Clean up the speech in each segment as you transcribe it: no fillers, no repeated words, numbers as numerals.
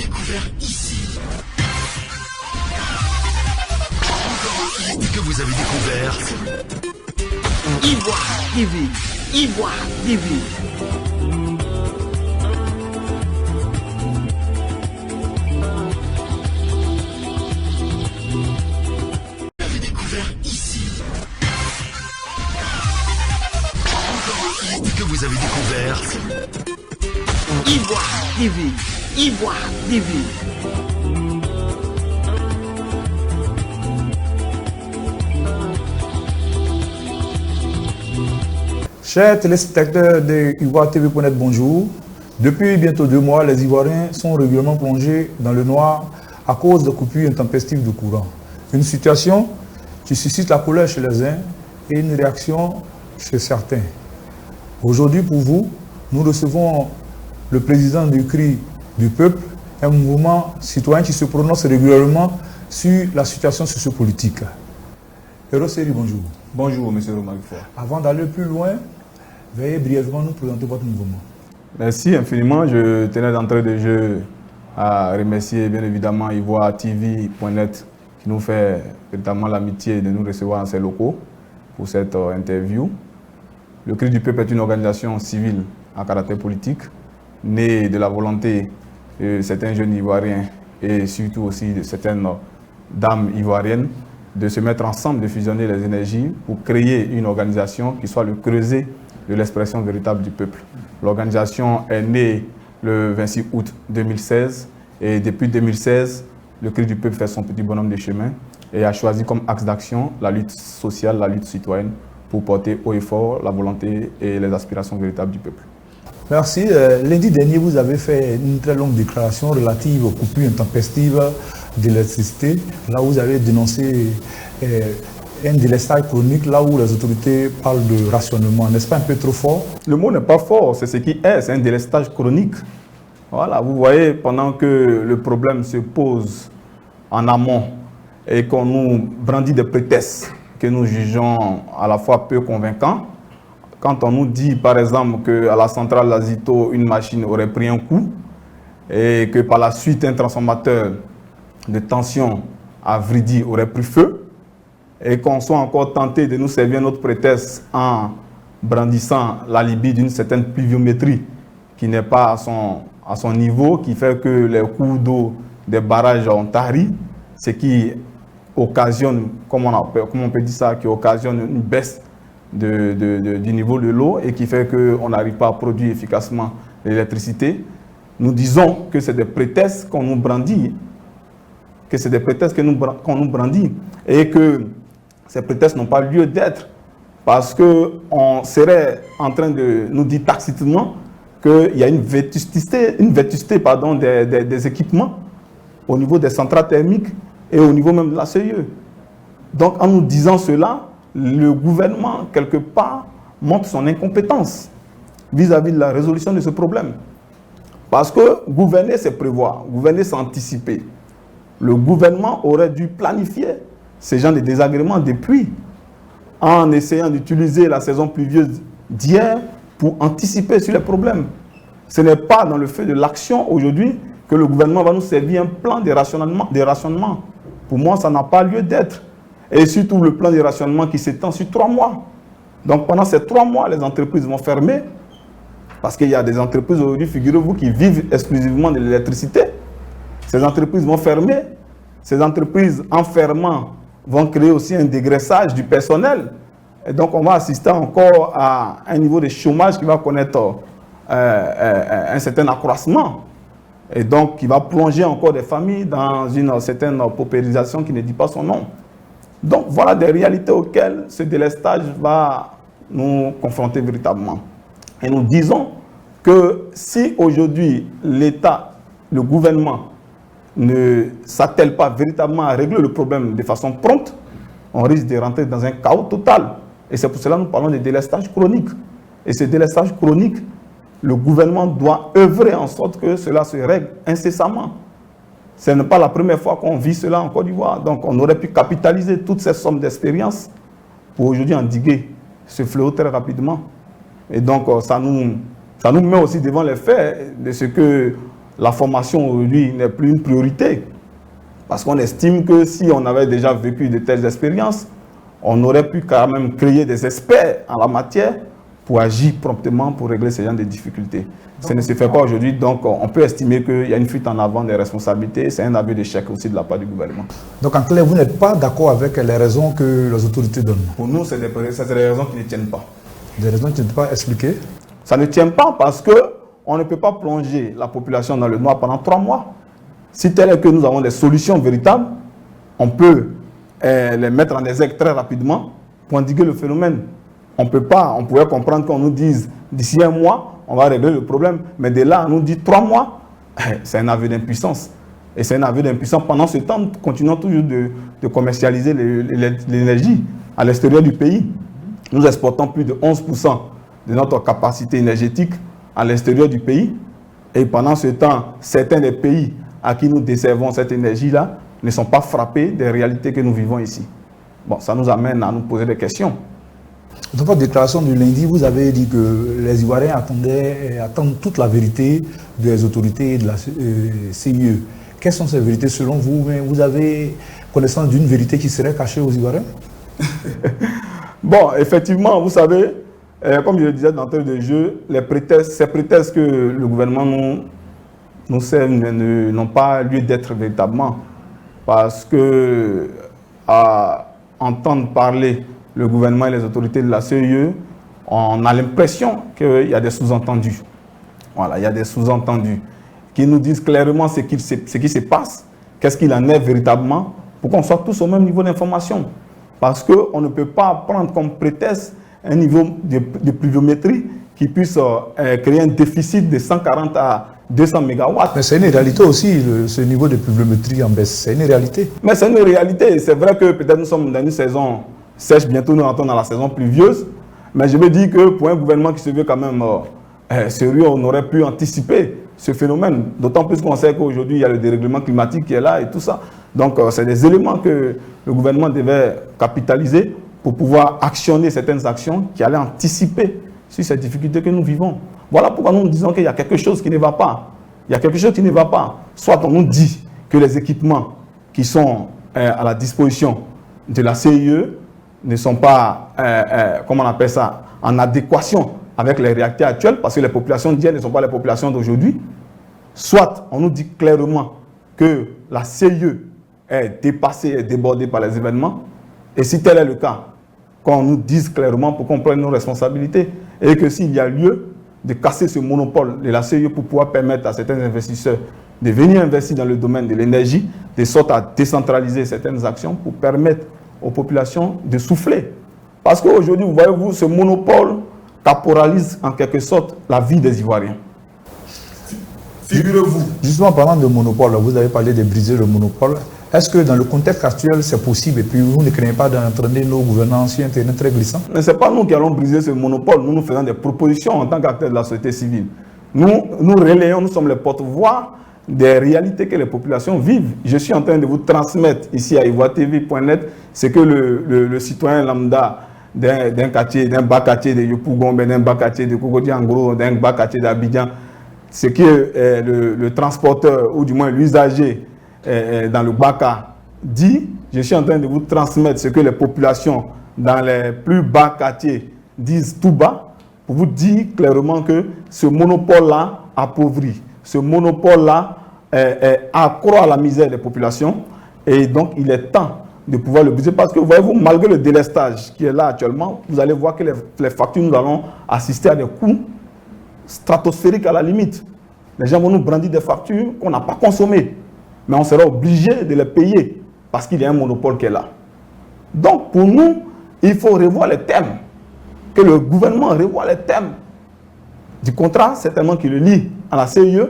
découvert ici. Que vous avez découvert Ivoire TV. Ivoire TV. Vous avez découvert ici. Que vous avez découvert Ivoire TV. Ivoire TV. Chers téléspectateurs de Ivoire TV.net, bonjour. Depuis bientôt 2 mois, les Ivoiriens sont régulièrement plongés dans le noir à cause de coupures intempestives de courant. Une situation qui suscite la colère chez les uns et une réaction chez certains. Aujourd'hui, pour vous, nous recevons le président du CRI du peuple, un mouvement citoyen qui se prononce régulièrement sur la situation sociopolitique. Eroseri, bonjour. Bonjour, M. Romain-Guifo. Avant d'aller plus loin, veuillez brièvement nous présenter votre mouvement. Merci infiniment. Je tenais d'entrée de jeu à remercier bien évidemment Ivoire TV.net qui nous fait véritablement l'amitié de nous recevoir dans ses locaux pour cette interview. Le CRI du peuple est une organisation civile à caractère politique, née de la volonté de certains jeunes Ivoiriens et surtout aussi de certaines dames ivoiriennes de se mettre ensemble, de fusionner les énergies pour créer une organisation qui soit le creuset de l'expression véritable du peuple. L'organisation est née le 26 août 2016 et depuis 2016, le CRI du peuple fait son petit bonhomme de chemin et a choisi comme axe d'action la lutte sociale, la lutte citoyenne pour porter haut et fort la volonté et les aspirations véritables du peuple. Merci. Lundi dernier, vous avez fait une très longue déclaration relative aux coupures intempestives d'électricité. Là, vous avez dénoncé un délestage chronique, là où les autorités parlent de rationnement. N'est-ce pas un peu trop fort? Le mot n'est pas fort, c'est ce qui est, c'est un délestage chronique. Voilà, vous voyez, pendant que le problème se pose en amont et qu'on nous brandit des prétextes que nous jugeons à la fois peu convaincants, quand on nous dit par exemple qu'à la centrale Lazito, une machine aurait pris un coup et que par la suite un transformateur de tension à Vridi aurait pris feu et qu'on soit encore tenté de nous servir notre prétexte en brandissant l'alibi d'une certaine pluviométrie qui n'est pas à son niveau, qui fait que les cours d'eau des barrages ont tari, ce qui occasionne, comment on peut dire ça, qui occasionne une baisse du niveau de l'eau et qui fait qu'on n'arrive pas à produire efficacement l'électricité. Nous disons que c'est des prétextes qu'on nous brandit, qu'on nous brandit et que ces prétextes n'ont pas lieu d'être parce qu'on serait en train de nous dire tacitement qu'il y a une vétusté des équipements au niveau des centrales thermiques et au niveau même de la CIE. Donc en nous disant cela, le gouvernement, quelque part, montre son incompétence vis-à-vis de la résolution de ce problème. Parce que gouverner, c'est prévoir, gouverner, c'est anticiper. Le gouvernement aurait dû planifier ces genres de désagréments depuis, en essayant d'utiliser la saison pluvieuse d'hier pour anticiper sur les problèmes. Ce n'est pas dans le fait de l'action aujourd'hui que le gouvernement va nous servir un plan de rationnement. Pour moi, ça n'a pas lieu d'être. Et surtout le plan de rationnement qui s'étend sur 3 mois. Donc pendant ces 3 mois, les entreprises vont fermer. Parce qu'il y a des entreprises aujourd'hui, figurez-vous, qui vivent exclusivement de l'électricité. Ces entreprises vont fermer. Ces entreprises, en fermant, vont créer aussi un dégraissage du personnel. Et donc on va assister encore à un niveau de chômage qui va connaître un certain accroissement. Et donc qui va plonger encore des familles dans une certaine paupérisation qui ne dit pas son nom. Donc voilà des réalités auxquelles ce délestage va nous confronter véritablement. Et nous disons que si aujourd'hui l'État, le gouvernement, ne s'attelle pas véritablement à régler le problème de façon prompte, on risque de rentrer dans un chaos total. Et c'est pour cela que nous parlons de délestage chronique. Et ce délestage chronique, le gouvernement doit œuvrer en sorte que cela se règle incessamment. Ce n'est pas la première fois qu'on vit cela en Côte d'Ivoire. Donc on aurait pu capitaliser toutes ces sommes d'expérience pour aujourd'hui endiguer ce fléau très rapidement. Et donc ça nous met aussi devant les faits de ce que la formation aujourd'hui n'est plus une priorité. Parce qu'on estime que si on avait déjà vécu de telles expériences, on aurait pu quand même créer des experts en la matière pour agir promptement pour régler ce genre de difficultés. Ça ne se fait pas aujourd'hui, donc on peut estimer qu'il y a une fuite en avant des responsabilités. C'est un aveu d'échec aussi de la part du gouvernement. Donc en clair, vous n'êtes pas d'accord avec les raisons que les autorités donnent? Pour nous, c'est des raisons qui ne tiennent pas. Des raisons qui ne peuvent pas expliquer? Ça ne tient pas parce qu'on ne peut pas plonger la population dans le noir pendant 3 mois. Si tel est que nous avons des solutions véritables, on peut les mettre en exergue très rapidement pour endiguer le phénomène. On pourrait comprendre qu'on nous dise d'ici 1 mois, on va régler le problème. Mais de là, on nous dit 3 mois, c'est un aveu d'impuissance. Et c'est un aveu d'impuissance. Pendant ce temps, nous continuons toujours de commercialiser l'énergie à l'extérieur du pays. Nous exportons plus de 11% de notre capacité énergétique à l'extérieur du pays. Et pendant ce temps, certains des pays à qui nous desservons cette énergie-là ne sont pas frappés des réalités que nous vivons ici. Bon, ça nous amène à nous poser des questions. Dans votre déclaration du lundi, vous avez dit que les Ivoiriens attendent toute la vérité des autorités de la CIE. Quelles sont ces vérités selon vous? Vous avez connaissance d'une vérité qui serait cachée aux Ivoiriens? Bon, effectivement, vous savez, comme je le disais d'entrée de jeu, ces prétextes que le gouvernement nous sert n'ont pas lieu d'être véritablement. Parce que, à entendre parler le gouvernement et les autorités de la CIE, on a l'impression qu'il y a des sous-entendus. Voilà, il y a des sous-entendus qui nous disent clairement ce qui se passe, qu'est-ce qu'il en est véritablement, pour qu'on soit tous au même niveau d'information. Parce qu'on ne peut pas prendre comme prétexte un niveau de pluviométrie qui puisse créer un déficit de 140 à 200 mégawatts. Mais c'est une réalité aussi, ce niveau de pluviométrie en baisse. C'est une réalité. Mais c'est une réalité. C'est vrai que peut-être nous sommes dans une saison sèche, bientôt nous rentrons dans la saison pluvieuse. Mais je me dis que pour un gouvernement qui se veut quand même sérieux, on aurait pu anticiper ce phénomène. D'autant plus qu'on sait qu'aujourd'hui, il y a le dérèglement climatique qui est là et tout ça. Donc, c'est des éléments que le gouvernement devait capitaliser pour pouvoir actionner certaines actions qui allaient anticiper sur ces difficultés que nous vivons. Voilà pourquoi nous disons qu'il y a quelque chose qui ne va pas. Il y a quelque chose qui ne va pas. Soit on nous dit que les équipements qui sont à la disposition de la CIE ne sont pas, comment on appelle ça, en adéquation avec les réalités actuelles, parce que les populations d'hier ne sont pas les populations d'aujourd'hui. Soit on nous dit clairement que la CIE est dépassée et débordée par les événements. Et si tel est le cas, qu'on nous dise clairement pour qu'on prenne nos responsabilités. Et que s'il y a lieu de casser ce monopole de la CIE pour pouvoir permettre à certains investisseurs de venir investir dans le domaine de l'énergie, de sorte à décentraliser certaines actions pour permettre aux populations de souffler. Parce qu'aujourd'hui, vous voyez, ce monopole caporalise en quelque sorte la vie des Ivoiriens. Figurez-vous. Justement, parlant de monopole, vous avez parlé de briser le monopole. Est-ce que dans le contexte actuel, c'est possible? Et puis, vous ne craignez pas d'entraîner nos gouvernants sur un terrain très glissant? Mais ce n'est pas nous qui allons briser ce monopole. Nous faisons des propositions en tant qu'acteurs de la société civile. Nous relayons, nous sommes les porte-voix des réalités que les populations vivent. Je suis en train de vous transmettre ici à ivoiretv.net ce que le citoyen lambda d'un quartier, d'un bas quartier de Yopougon, d'un bas quartier de Kogodi-Angro, d'un bas quartier d'Abidjan, ce que le transporteur ou du moins l'usager dans le Baka dit. Je suis en train de vous transmettre ce que les populations dans les plus bas quartiers disent tout bas, pour vous dire clairement que ce monopole-là appauvrit. Ce monopole-là accroît la misère des populations, et donc il est temps de pouvoir le briser, parce que voyez-vous, malgré le délestage qui est là actuellement, vous allez voir que les factures, nous allons assister à des coûts stratosphériques à la limite. Les gens vont nous brandir des factures qu'on n'a pas consommées, mais on sera obligé de les payer parce qu'il y a un monopole qui est là. Donc pour nous, il faut revoir les thèmes, que le gouvernement revoie les thèmes du contrat, certainement qui le lie à la CIE,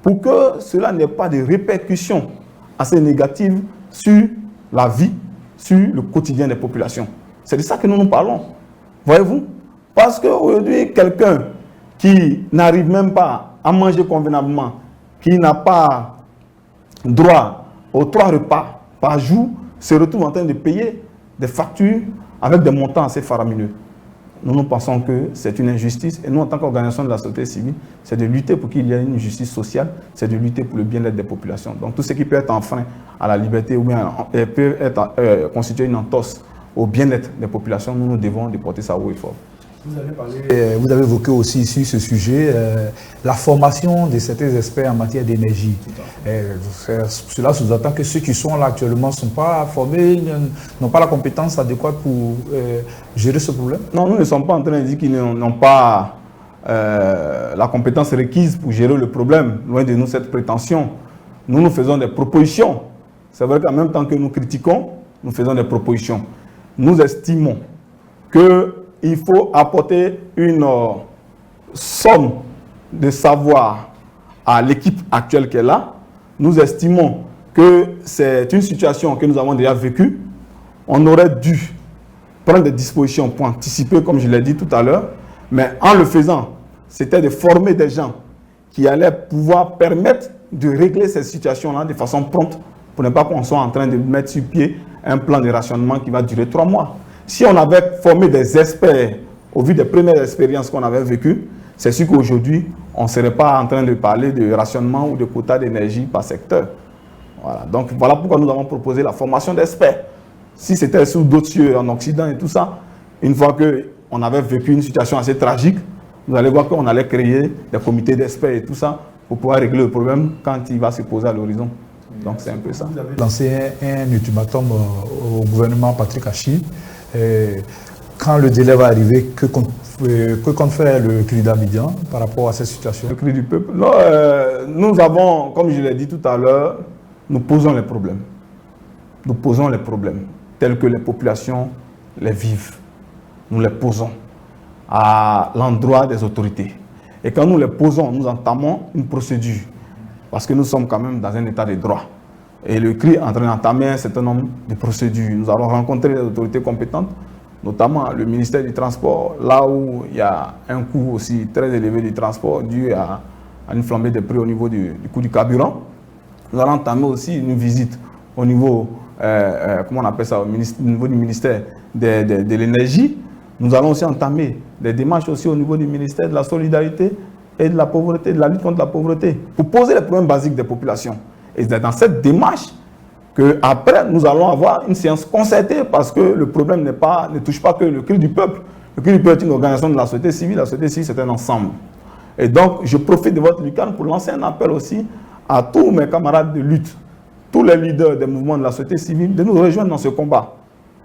pour que cela n'ait pas de répercussions assez négatives sur la vie, sur le quotidien des populations. C'est de ça que nous nous parlons. Voyez-vous? Parce qu'aujourd'hui, quelqu'un qui n'arrive même pas à manger convenablement, qui n'a pas droit aux 3 repas par jour, se retrouve en train de payer des factures avec des montants assez faramineux. nous pensons que c'est une injustice. Et nous, en tant qu'organisation de la société civile, c'est de lutter pour qu'il y ait une justice sociale, c'est de lutter pour le bien-être des populations. Donc tout ce qui peut être un frein à la liberté ou bien peut être constituer une entorse au bien-être des populations, nous devons déporter ça haut et fort. Vous avez évoqué aussi ici ce sujet, la formation de certains experts en matière d'énergie. Cela sous-entend que ceux qui sont là actuellement ne sont pas formés, n'ont pas la compétence adéquate pour gérer ce problème? Non, nous ne sommes pas en train de dire qu'ils n'ont pas la compétence requise pour gérer le problème. Loin de nous cette prétention. Nous faisons des propositions. C'est vrai qu'en même temps que nous critiquons, nous faisons des propositions. Nous estimons qu'il faut apporter une somme de savoir à l'équipe actuelle qui est là. Nous estimons que c'est une situation que nous avons déjà vécue. On aurait dû prendre des dispositions pour anticiper, comme je l'ai dit tout à l'heure, mais en le faisant, c'était de former des gens qui allaient pouvoir permettre de régler ces situations-là de façon prompte pour ne pas qu'on soit en train de mettre sur pied un plan de rationnement qui va durer 3 mois. Si on avait formé des experts au vu des premières expériences qu'on avait vécues, c'est sûr qu'aujourd'hui, on ne serait pas en train de parler de rationnement ou de quota d'énergie par secteur. Voilà. Donc voilà pourquoi nous avons proposé la formation d'experts. Si c'était sous d'autres cieux en Occident et tout ça, une fois qu'on avait vécu une situation assez tragique, vous allez voir qu'on allait créer des comités d'experts et tout ça pour pouvoir régler le problème quand il va se poser à l'horizon. Donc c'est un peu ça. Vous avez lancé un ultimatum au gouvernement Patrick Achille. Quand le délai va arriver, que compte faire le CRI d'Abidjan par rapport à cette situation? Le CRI du peuple. Non, nous avons, comme je l'ai dit tout à l'heure, nous posons les problèmes. Nous posons les problèmes tels que les populations les vivent. Nous les posons à l'endroit des autorités. Et quand nous les posons, nous entamons une procédure. Parce que nous sommes quand même dans un état de droit. Et le CRI est en train d'entamer un certain nombre de procédures. Nous allons rencontrer les autorités compétentes, notamment le ministère du Transport, là où il y a un coût aussi très élevé du transport dû à une flambée des prix au niveau du coût du carburant. Nous allons entamer aussi une visite au niveau, comment on appelle ça, au niveau du ministère de l'énergie. Nous allons aussi entamer des démarches aussi au niveau du ministère de la solidarité et de la pauvreté, de la lutte contre la pauvreté, pour poser les problèmes basiques des populations. Et c'est dans cette démarche qu'après, nous allons avoir une séance concertée parce que le problème ne touche pas que le CRI du peuple. Le CRI du peuple est une organisation de la société civile. La société civile, c'est un ensemble. Et donc, je profite de votre Lucan pour lancer un appel aussi à tous mes camarades de lutte, tous les leaders des mouvements de la société civile, de nous rejoindre dans ce combat,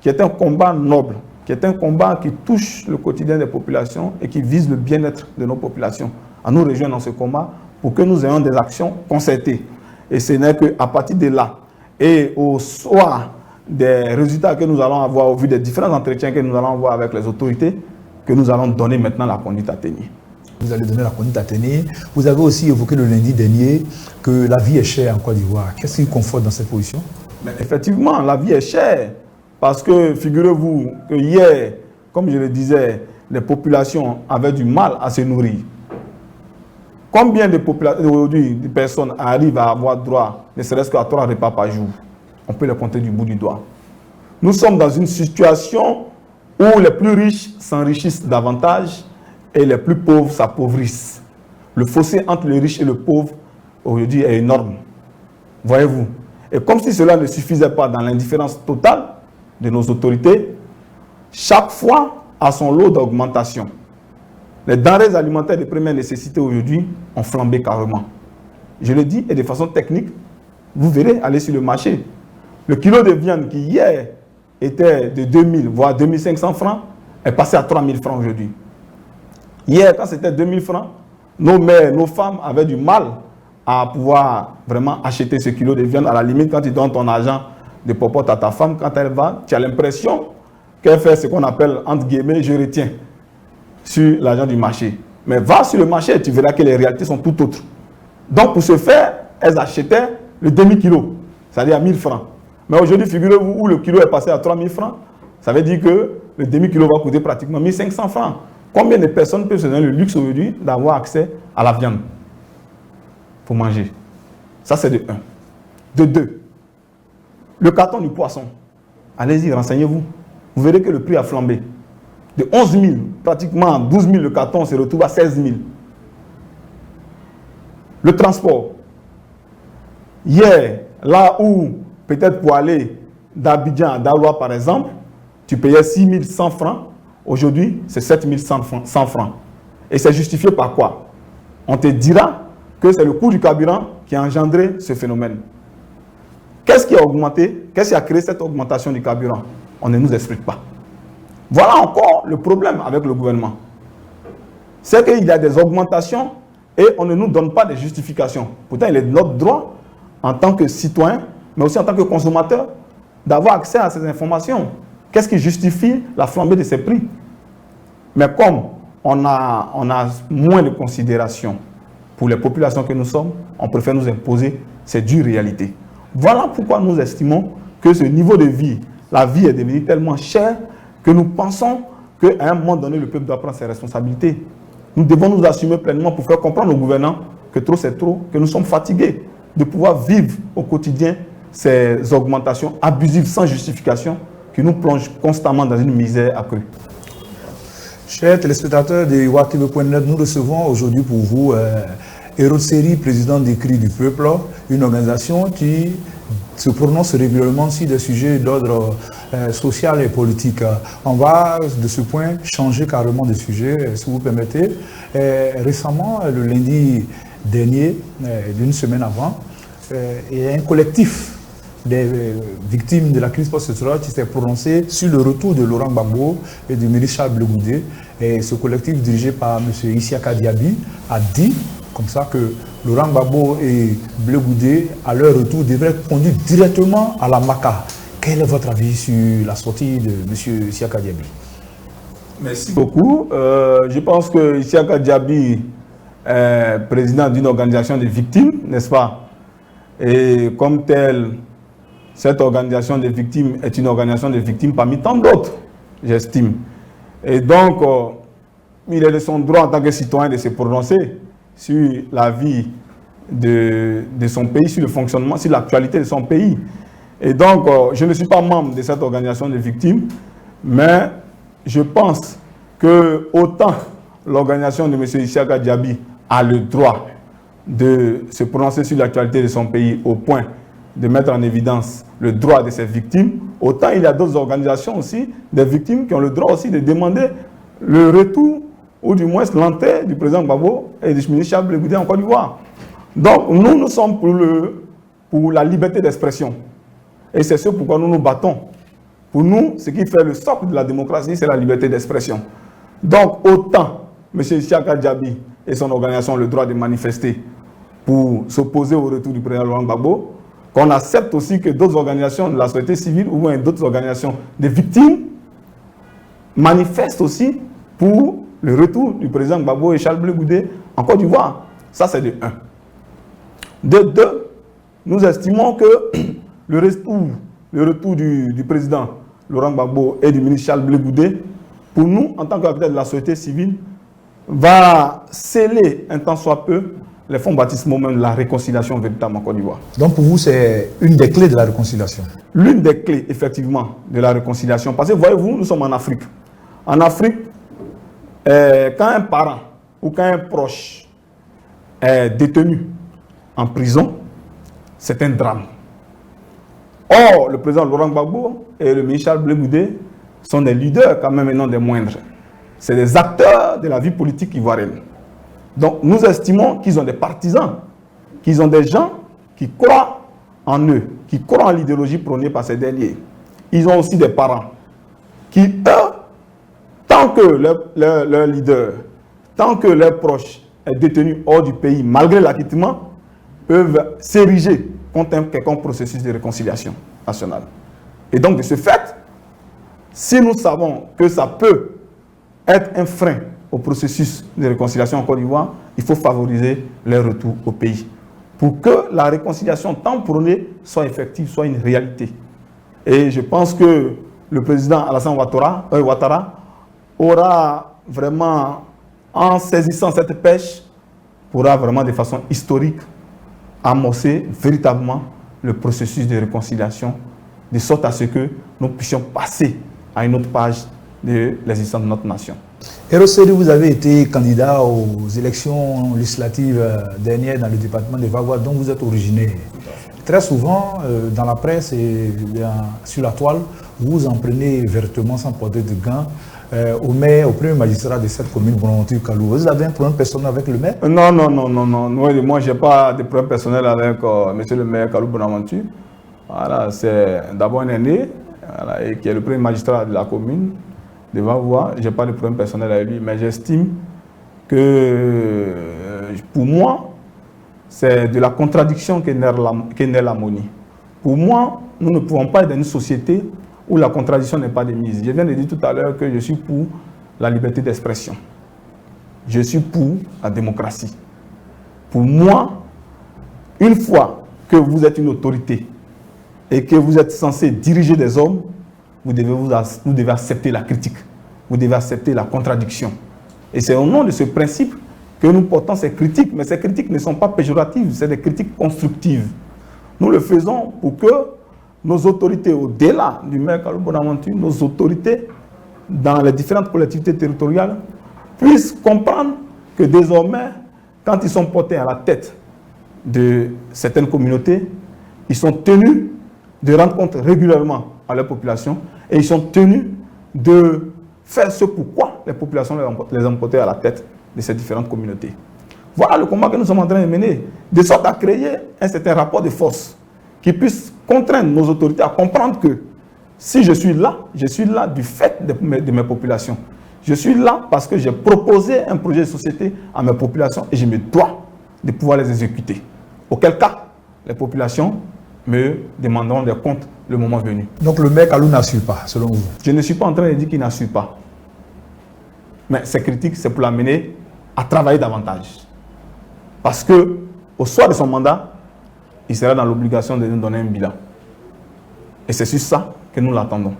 qui est un combat noble, qui est un combat qui touche le quotidien des populations et qui vise le bien-être de nos populations. À nous rejoindre dans ce combat pour que nous ayons des actions concertées. Et ce n'est qu'à partir de là, et au soir des résultats que nous allons avoir au vu des différents entretiens que nous allons avoir avec les autorités, que nous allons donner maintenant la conduite à tenir. Vous allez donner la conduite à tenir. Vous avez aussi évoqué le lundi dernier que la vie est chère en Côte d'Ivoire. Qu'est-ce qui conforte dans cette position? Mais effectivement, la vie est chère. Parce que, figurez-vous, que hier, comme je le disais, les populations avaient du mal à se nourrir. Combien de personnes arrivent à avoir droit, ne serait-ce qu'à 3 repas par jour? On peut les compter du bout du doigt. Nous sommes dans une situation où les plus riches s'enrichissent davantage et les plus pauvres s'appauvrissent. Le fossé entre les riches et les pauvres, aujourd'hui, est énorme. Voyez-vous? Et comme si cela ne suffisait pas dans l'indifférence totale de nos autorités, chaque fois a son lot d'augmentation. Les denrées alimentaires de première nécessité aujourd'hui ont flambé carrément. Je le dis, et de façon technique, vous verrez, aller sur le marché. Le kilo de viande qui hier était de 2000 voire 2500 francs est passé à 3000 francs aujourd'hui. Hier, quand c'était 2000 francs, nos mères, nos femmes avaient du mal à pouvoir vraiment acheter ce kilo de viande. À la limite, quand tu donnes ton argent de popote à ta femme, quand elle va, tu as l'impression qu'elle fait ce qu'on appelle, entre guillemets, je retiens sur l'argent du marché. Mais va sur le marché et tu verras que les réalités sont tout autres. Donc pour ce faire, elles achetaient le demi-kilo, c'est-à-dire à 1000 francs. Mais aujourd'hui, figurez-vous, où le kilo est passé à 3000 francs, ça veut dire que le demi-kilo va coûter pratiquement 1500 francs. Combien de personnes peuvent se donner le luxe aujourd'hui d'avoir accès à la viande pour manger? Ça, c'est de 1. De 2, le carton du poisson. Allez-y, renseignez-vous. Vous verrez que le prix a flambé. De 11 000, pratiquement 12 000 le carton se retrouve à 16 000. Le transport. Hier, là où peut-être pour aller d'Abidjan à Daroua par exemple, tu payais 6 100 francs, aujourd'hui c'est 7 100 francs. Et c'est justifié par quoi? On te dira que c'est le coût du carburant qui a engendré ce phénomène. Qu'est-ce qui a augmenté? Qu'est-ce qui a créé cette augmentation du carburant? On ne nous explique pas. Voilà encore le problème avec le gouvernement. C'est qu'il y a des augmentations et on ne nous donne pas de justifications. Pourtant, il est de notre droit, en tant que citoyen, mais aussi en tant que consommateur, d'avoir accès à ces informations. Qu'est-ce qui justifie la flambée de ces prix? Mais comme on a moins de considération pour les populations que nous sommes, on préfère nous imposer ces dures réalités. Voilà pourquoi nous estimons que ce niveau de vie, la vie est devenue tellement chère que nous pensons qu'à un moment donné, le peuple doit prendre ses responsabilités. Nous devons nous assumer pleinement pour faire comprendre aux gouvernants que trop c'est trop, que nous sommes fatigués de pouvoir vivre au quotidien ces augmentations abusives sans justification qui nous plongent constamment dans une misère accrue. Chers téléspectateurs de iwatv.net, nous recevons aujourd'hui pour vous Hérode Seri, président des Cris du Peuple, une organisation qui se prononce régulièrement sur des sujets d'ordre social et politique. On va de ce point changer carrément de sujet, si vous permettez. Récemment, le lundi dernier, d'une semaine avant, il y a un collectif des victimes de la crise post-électorale qui s'est prononcé sur le retour de Laurent Gbagbo et du ministre Charles Blé Goudé. Et ce collectif dirigé par M. Isiaka Diaby a dit comme ça que Laurent Gbagbo et Blé Goudé, à leur retour, devraient être conduits directement à la MACA. Quel est votre avis sur la sortie de M. Isiaka Diaby? Merci beaucoup. Je pense que Isiaka Diaby est président d'une organisation de victimes, n'est-ce pas? Et comme tel, cette organisation de victimes est une organisation de victimes parmi tant d'autres, j'estime. Et donc, il est de son droit en tant que citoyen de se prononcer sur la vie de son pays, sur le fonctionnement, sur l'actualité de son pays. Et donc, je ne suis pas membre de cette organisation de victimes, mais je pense que autant l'organisation de M. Isiaka Diaby a le droit de se prononcer sur l'actualité de son pays au point de mettre en évidence le droit de ses victimes, autant il y a d'autres organisations aussi, des victimes qui ont le droit aussi de demander le retour ou du moins l'entrée du président Gbagbo et du ministre Charles Blé Goudé en Côte d'Ivoire. Donc nous sommes pour la liberté d'expression. Et c'est ce pourquoi nous nous battons. Pour nous, ce qui fait le socle de la démocratie, c'est la liberté d'expression. Donc autant M. Isiaka Diaby et son organisation ont le droit de manifester pour s'opposer au retour du président Laurent Gbagbo, qu'on accepte aussi que d'autres organisations de la société civile ou bien d'autres organisations de victimes manifestent aussi pour le retour du président Gbagbo et Charles Blé Goudé en Côte d'Ivoire. Ça, c'est de 1. De 2, nous estimons que le retour du président Laurent Gbagbo et du ministre Charles Blé Goudé, pour nous, en tant qu'acteurs de la société civile, va sceller un tant soit peu les fonds baptismaux même de la réconciliation véritable en Côte d'Ivoire. Donc pour vous, c'est une des clés de la réconciliation? L'une des clés, effectivement, de la réconciliation. Parce que, voyez-vous, nous sommes en Afrique. En Afrique, quand un parent ou quand un proche est détenu en prison, c'est un drame. Or, le président Laurent Gbagbo et le ministre Charles Blé Goudé sont des leaders quand même et non des moindres. C'est des acteurs de la vie politique ivoirienne. Donc, nous estimons qu'ils ont des partisans, qu'ils ont des gens qui croient en eux, qui croient en l'idéologie prônée par ces derniers. Ils ont aussi des parents qui, eux, tant que leur leader, tant que leurs proches est détenu hors du pays, malgré l'acquittement, peuvent s'ériger contre un quelconque processus de réconciliation nationale. Et donc, de ce fait, si nous savons que ça peut être un frein au processus de réconciliation en Côte d'Ivoire, il faut favoriser leur retour au pays pour que la réconciliation tant prônée soit effective, soit une réalité. Et je pense que le président Alassane Ouattara aura vraiment, en saisissant cette pêche, pourra vraiment de façon historique amorcer véritablement le processus de réconciliation, de sorte à ce que nous puissions passer à une autre page de l'existence de notre nation. Eroseri, vous avez été candidat aux élections législatives dernières dans le département de Vavois, dont vous êtes originaire. Très souvent, dans la presse et sur la toile, vous en prenez vertement sans porter de gants au maire, au premier magistrat de cette commune, Bonaventure Kalou. Vous avez un problème personnel avec le maire? Non. Moi, je n'ai pas de problème personnel avec monsieur le maire Kalou Bonaventure. Voilà, c'est d'abord un aîné, voilà, et qui est le premier magistrat de la commune de Vavois. Je n'ai pas de problème personnel avec lui, mais j'estime que pour moi, c'est de la contradiction qu'est née l'harmonie. Pour moi, nous ne pouvons pas être dans une société où la contradiction n'est pas de mise. Je viens de dire tout à l'heure que je suis pour la liberté d'expression. Je suis pour la démocratie. Pour moi, une fois que vous êtes une autorité et que vous êtes censé diriger des hommes, vous devez accepter la critique. Vous devez accepter la contradiction. Et c'est au nom de ce principe que nous portons ces critiques. Mais ces critiques ne sont pas péjoratives, c'est des critiques constructives. Nous le faisons pour que nos autorités, au-delà du maire Kalou Bonaventure, nos autorités dans les différentes collectivités territoriales, puissent comprendre que désormais, quand ils sont portés à la tête de certaines communautés, ils sont tenus de rendre compte régulièrement à leur population et ils sont tenus de faire ce pourquoi les populations les ont portés à la tête de ces différentes communautés. Voilà le combat que nous sommes en train de mener, de sorte à créer un certain rapport de force qui puisse contraindre nos autorités à comprendre que si je suis là du fait de mes populations. Je suis là parce que j'ai proposé un projet de société à mes populations et je me dois de pouvoir les exécuter. Auquel cas, les populations me demanderont des comptes le moment venu. Donc le maire Kalou n'assure pas, selon vous? Je ne suis pas en train de dire qu'il n'assure pas. Mais ces critiques, c'est pour l'amener à travailler davantage. Parce que au soir de son mandat, il sera dans l'obligation de nous donner un bilan. Et c'est sur ça que nous l'attendons.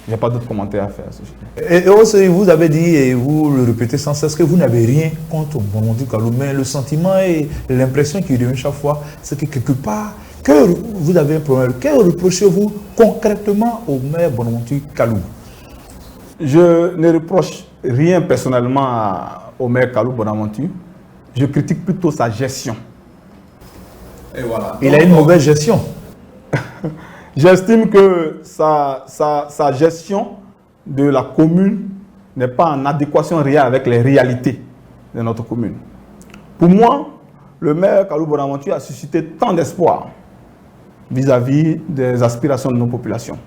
Il n'y a pas d'autres commentaires à faire à ce sujet. Et aussi, vous avez dit, et vous le répétez sans cesse, que vous n'avez rien contre Bonaventure Kalou, mais le sentiment et l'impression qui revient chaque fois, c'est que quelque part, que vous avez un problème. Que reprochez-vous concrètement au maire Bonaventure Kalou? Je ne reproche rien personnellement au maire Kalou Bonaventure. Je critique plutôt sa gestion. Et voilà. Il a une mauvaise gestion. J'estime que sa gestion de la commune n'est pas en adéquation réelle avec les réalités de notre commune. Pour moi, le maire Kalou Bonaventure a suscité tant d'espoir vis-à-vis des aspirations de nos populations.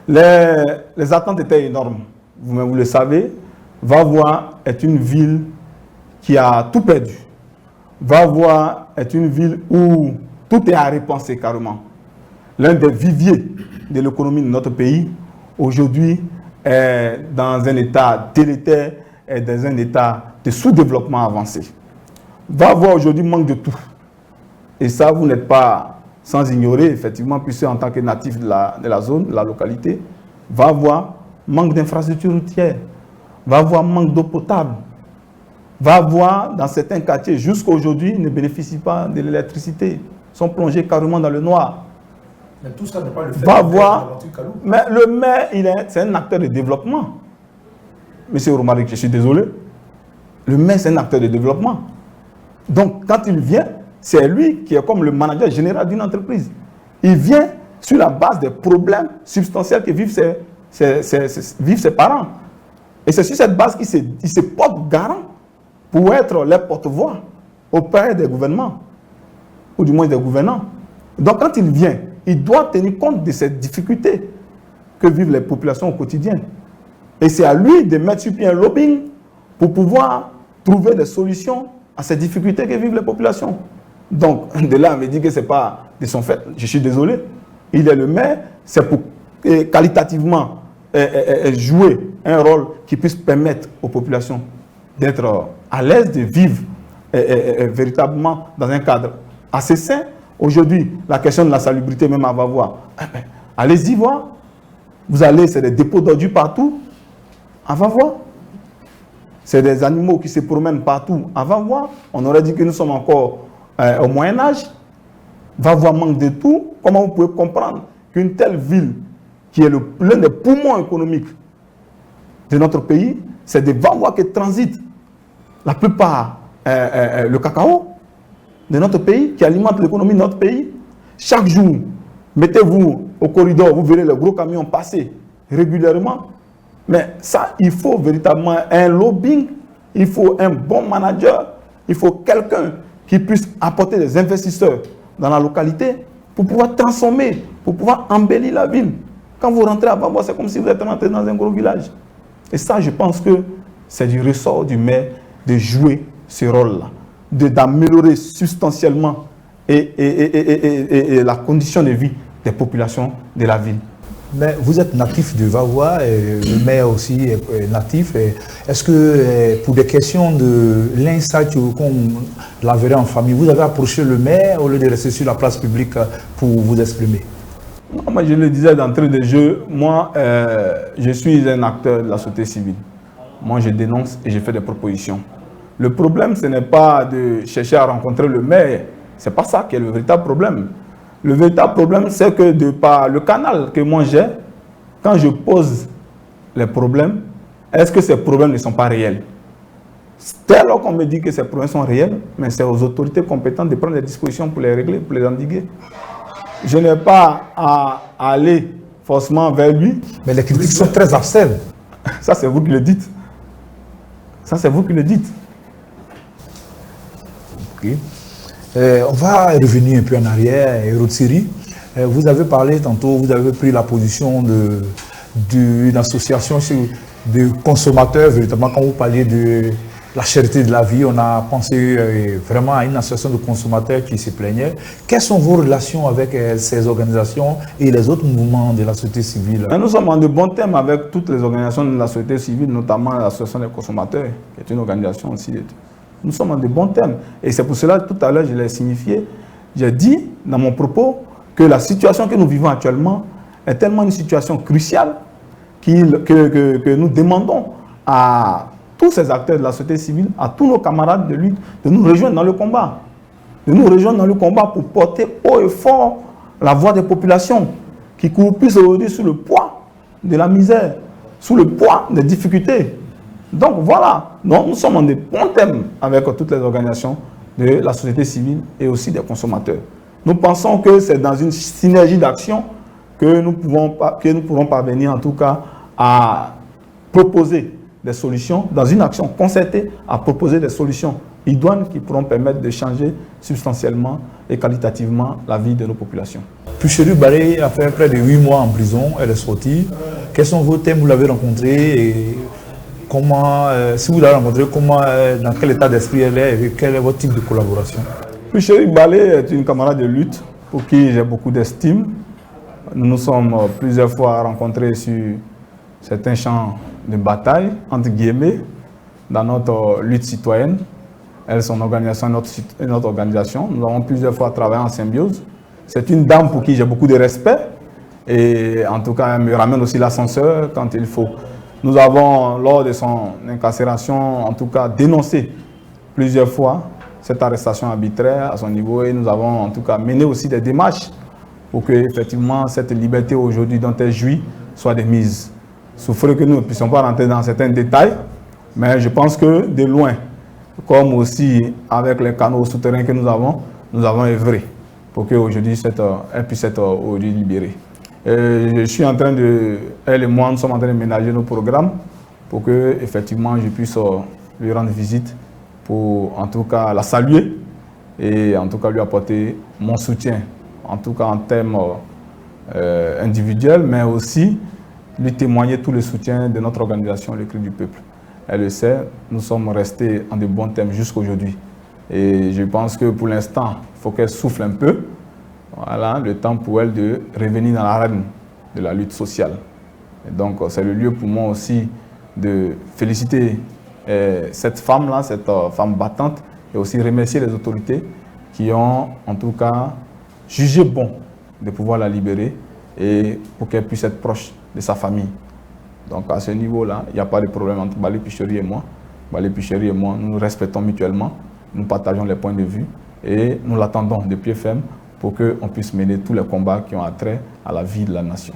Les attentes étaient énormes. Vous le savez, Vavois est une ville qui a tout perdu. Vavois est une ville où tout est à repenser carrément. L'un des viviers de l'économie de notre pays, aujourd'hui, est dans un état délétère, est dans un état de sous-développement avancé. Vavois aujourd'hui manque de tout. Et ça, vous n'êtes pas sans ignorer, effectivement, puisque en tant que natif de la zone, de la localité, Vavois manque d'infrastructures routières, Vavois manque d'eau potable, Vavois, dans certains quartiers, jusqu'à aujourd'hui, ne bénéficient pas de l'électricité, sont plongés carrément dans le noir. Mais tout ça n'est pas le fait Vavois, mais le maire, c'est un acteur de développement. Monsieur Romaric, je suis désolé. Le maire, c'est un acteur de développement. Donc, quand il vient, c'est lui qui est comme le manager général d'une entreprise. Il vient sur la base des problèmes substantiels que vivent ses parents. Et c'est sur cette base qu'il se porte garant pour être les porte-voix auprès des gouvernements, ou du moins des gouvernants. Donc, quand il vient, il doit tenir compte de ces difficultés que vivent les populations au quotidien. Et c'est à lui de mettre sur pied un lobbying pour pouvoir trouver des solutions à ces difficultés que vivent les populations. Donc, de là, on me dit que ce n'est pas de son fait. Je suis désolé. Il est le maire, c'est pour qualitativement jouer un rôle qui puisse permettre aux populations d'être à l'aise, de vivre véritablement dans un cadre assez sain. Aujourd'hui, la question de la salubrité, même à Vavois, allez-y voir. Vous allez, c'est des dépôts d'ordures partout. À Vavois. C'est des animaux qui se promènent partout. À Vavois. On aurait dit que nous sommes encore au Moyen-Âge. Vavois manque de tout. Comment vous pouvez comprendre qu'une telle ville qui est l'un des poumons économiques de notre pays, c'est des Vavois qui transitent la plupart le cacao de notre pays, qui alimente l'économie de notre pays. Chaque jour, mettez-vous au corridor, vous verrez les gros camions passer régulièrement. Mais ça, il faut véritablement un lobbying, il faut un bon manager, il faut quelqu'un qui puisse apporter des investisseurs dans la localité pour pouvoir transformer, pour pouvoir embellir la ville. Quand vous rentrez à Vavois, c'est comme si vous êtes rentré dans un gros village. Et ça, je pense que c'est du ressort du maire de jouer ce rôle-là, d'améliorer substantiellement et la condition de vie des populations de la ville. Mais vous êtes natif de Vavois, et le maire aussi est natif. Est-ce que pour des questions de l'insight qu'on la verrait en famille, vous avez approché le maire au lieu de rester sur la place publique pour vous exprimer? Non, moi, je le disais d'entrée de jeu, moi, je suis un acteur de la société civile. Moi, je dénonce et je fais des propositions. Le problème, ce n'est pas de chercher à rencontrer le maire. Ce n'est pas ça qui est le véritable problème. Le véritable problème, c'est que de par le canal que moi j'ai, quand je pose les problèmes, est-ce que ces problèmes ne sont pas réels? Dès lors qu'on me dit que ces problèmes sont réels, mais c'est aux autorités compétentes de prendre des dispositions pour les régler, pour les endiguer. Je n'ai pas à aller forcément vers lui. Mais les critiques sont très absentes. Ça, c'est vous qui le dites. Ça, c'est vous qui le dites. Ok. On va revenir un peu en arrière. Rotsiri, vous avez parlé tantôt, vous avez pris la position d'une association de consommateurs, véritablement, quand vous parliez de la cherté de la vie, on a pensé vraiment à une association de consommateurs qui se plaignait. Quelles sont vos relations avec ces organisations et les autres mouvements de la société civile? Nous sommes en de bons termes avec toutes les organisations de la société civile, notamment l'association des consommateurs, qui est une organisation aussi. Nous sommes en de bons termes. Et c'est pour cela que tout à l'heure, je l'ai signifié. J'ai dit dans mon propos que la situation que nous vivons actuellement est tellement une situation cruciale que nous demandons à tous ces acteurs de la société civile, à tous nos camarades de lutte, de nous rejoindre dans le combat. De nous rejoindre dans le combat pour porter haut et fort la voix des populations qui croupissent aujourd'hui sous le poids de la misère, sous le poids des difficultés. Donc voilà, nous sommes en de bons thèmes avec toutes les organisations de la société civile et aussi des consommateurs. Nous pensons que c'est dans une synergie d'action que nous pourrons parvenir en tout cas à proposer des solutions, dans une action concertée, à proposer des solutions idoines qui pourront permettre de changer substantiellement et qualitativement la vie de nos populations. Pucheru Balé a fait près de 8 mois en prison, elle est sortie. Quels sont vos thèmes, vous l'avez rencontré et comment, si vous l'avez rencontré, dans quel état d'esprit elle est et quel est votre type de collaboration? Pucheru Balé est une camarade de lutte pour qui j'ai beaucoup d'estime. Nous nous sommes plusieurs fois rencontrés sur certains champs de bataille, entre guillemets, dans notre lutte citoyenne. Elle, son organisation, notre organisation. Nous avons plusieurs fois travaillé en symbiose. C'est une dame pour qui j'ai beaucoup de respect. Et en tout cas, elle me ramène aussi l'ascenseur quand il faut. Nous avons, lors de son incarcération, en tout cas, dénoncé plusieurs fois cette arrestation arbitraire à son niveau. Et nous avons, en tout cas, mené aussi des démarches pour que, effectivement, cette liberté aujourd'hui dont elle jouit soit démise. Souffre que nous ne puissions pas rentrer dans certains détails, mais je pense que de loin, comme aussi avec les canaux souterrains que nous avons œuvré pour qu'aujourd'hui elle puisse être aujourd'hui libérée. Je suis en train elle et moi, nous sommes en train de ménager nos programmes pour que effectivement je puisse lui rendre visite pour en tout cas la saluer et en tout cas lui apporter mon soutien, en tout cas en termes individuels, mais aussi lui témoigner tout le soutien de notre organisation, le Cri du Peuple. Elle le sait, nous sommes restés en de bons termes jusqu'à aujourd'hui. Et je pense que pour l'instant, il faut qu'elle souffle un peu. Voilà, le temps pour elle de revenir dans l'arène de la lutte sociale. Et donc, c'est le lieu pour moi aussi de féliciter cette femme-là, cette femme battante, et aussi remercier les autorités qui ont en tout cas jugé bon de pouvoir la libérer et pour qu'elle puisse être proche de sa famille. Donc à ce niveau-là, il n'y a pas de problème entre Balé Pucheru et moi. Balé Pucheru et moi, nous nous respectons mutuellement, nous partageons les points de vue et nous l'attendons de pied ferme pour qu'on puisse mener tous les combats qui ont attrait à la vie de la nation.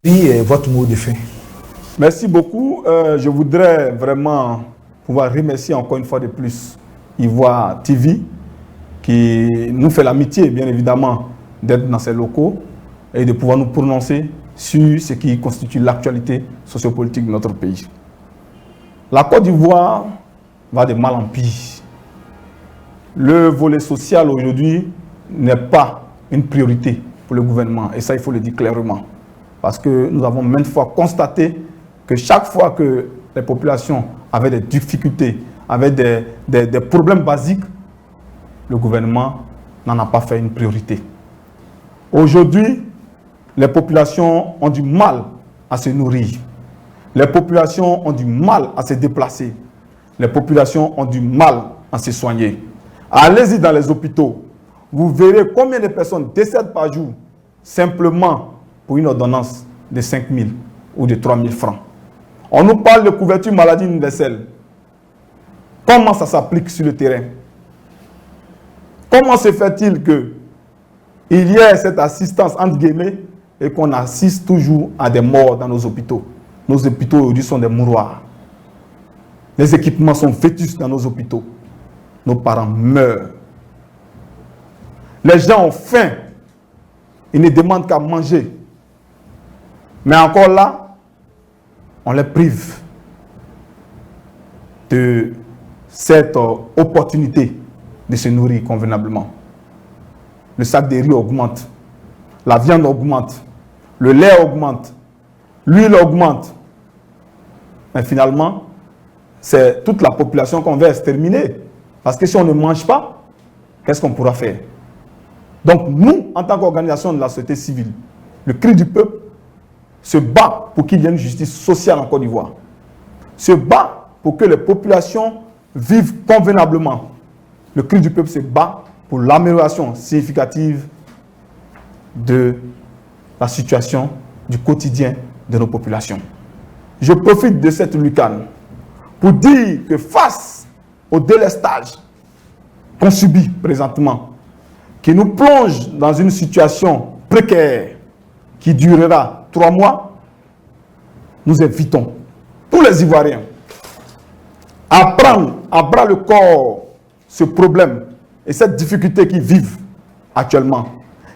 Et votre mot de fin. Merci beaucoup. Je voudrais vraiment pouvoir remercier encore une fois de plus Ivoire TV qui nous fait l'amitié, bien évidemment, d'être dans ces locaux et de pouvoir nous prononcer sur ce qui constitue l'actualité sociopolitique de notre pays. La Côte d'Ivoire va de mal en pire. Le volet social aujourd'hui n'est pas une priorité pour le gouvernement. Et ça, il faut le dire clairement. Parce que nous avons maintes fois constaté que chaque fois que les populations avaient des difficultés, avaient des problèmes basiques, le gouvernement n'en a pas fait une priorité. Aujourd'hui, les populations ont du mal à se nourrir. Les populations ont du mal à se déplacer. Les populations ont du mal à se soigner. Allez-y dans les hôpitaux. Vous verrez combien de personnes décèdent par jour simplement pour une ordonnance de 5 000 ou de 3 000 francs. On nous parle de couverture maladie universelle. Comment ça s'applique sur le terrain? Comment se fait-il qu'il y ait cette assistance entre guillemets et qu'on assiste toujours à des morts dans nos hôpitaux? Nos hôpitaux aujourd'hui sont des mouroirs. Les équipements sont vétustes dans nos hôpitaux. Nos parents meurent. Les gens ont faim. Ils ne demandent qu'à manger. Mais encore là, on les prive de cette opportunité de se nourrir convenablement. Le sac de riz augmente. La viande augmente. Le lait augmente. L'huile augmente. Mais finalement, c'est toute la population qu'on veut exterminer. Parce que si on ne mange pas, qu'est-ce qu'on pourra faire? Donc nous, en tant qu'organisation de la société civile, le cri du peuple se bat pour qu'il y ait une justice sociale en Côte d'Ivoire. Se bat pour que les populations vivent convenablement. Le cri du peuple se bat pour l'amélioration significative de la situation du quotidien de nos populations. Je profite de cette lucane pour dire que face au délestage qu'on subit présentement, qui nous plonge dans une situation précaire qui durera 3 mois, nous invitons tous les Ivoiriens à prendre à bras le corps ce problème et cette difficulté qu'ils vivent actuellement,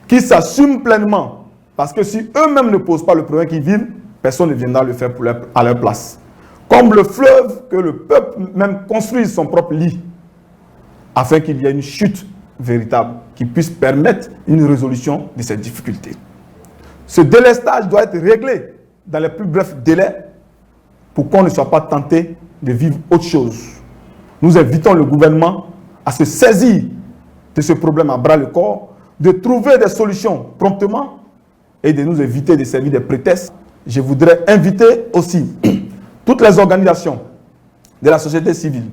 qu'ils s'assument pleinement, parce que si eux-mêmes ne posent pas le problème qu'ils vivent, personne ne viendra le faire à leur place. Comme le fleuve, que le peuple même construise son propre lit, afin qu'il y ait une chute véritable qui puisse permettre une résolution de ces difficultés. Ce délestage doit être réglé dans les plus brefs délais pour qu'on ne soit pas tenté de vivre autre chose. Nous invitons le gouvernement à se saisir de ce problème à bras le corps, de trouver des solutions promptement et de nous éviter de servir des prétextes. Je voudrais inviter aussi toutes les organisations de la société civile,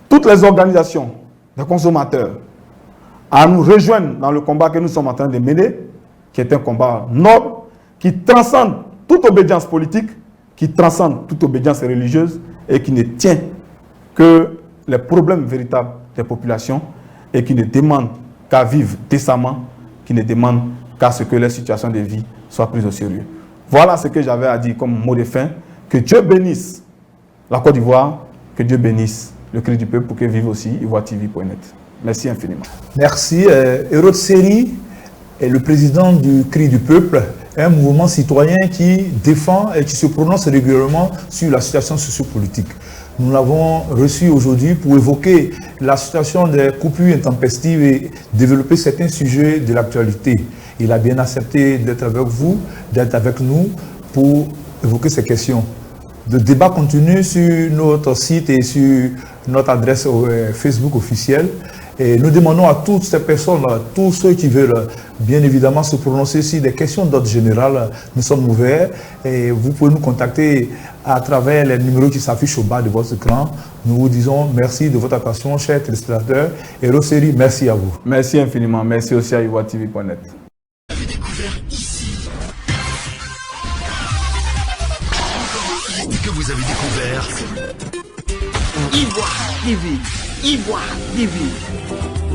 toutes les organisations des consommateurs à nous rejoindre dans le combat que nous sommes en train de mener, qui est un combat noble, qui transcende toute obédience politique, qui transcende toute obédience religieuse et qui ne tient que les problèmes véritables des populations et qui ne demande qu'à vivre décemment, qui ne demande qu'à ce que les situations de vie soient prises au sérieux. Voilà ce que j'avais à dire comme mot de fin. Que Dieu bénisse la Côte d'Ivoire, que Dieu bénisse le cri du peuple pour que vive aussi ivoiretv.net. Merci infiniment. Merci. Hérode Seri est le président du Cri du Peuple, un mouvement citoyen qui défend et qui se prononce régulièrement sur la situation sociopolitique. Nous l'avons reçu aujourd'hui pour évoquer la situation des coupures intempestives et développer certains sujets de l'actualité. Il a bien accepté d'être avec vous, d'être avec nous pour évoquer ces questions. Le débat continue sur notre site et sur notre adresse Facebook officielle. Et nous demandons à toutes ces personnes, tous ceux qui veulent bien évidemment se prononcer sur des questions d'ordre général, nous sommes ouverts et vous pouvez nous contacter à travers les numéros qui s'affichent au bas de votre écran. Nous vous disons merci de votre attention, chers téléspectateurs. Et Rosseri, merci à vous. Merci infiniment. Merci aussi à ivoiretv.net. Que vous avez découvert Ivoire TV. Ivoire TV.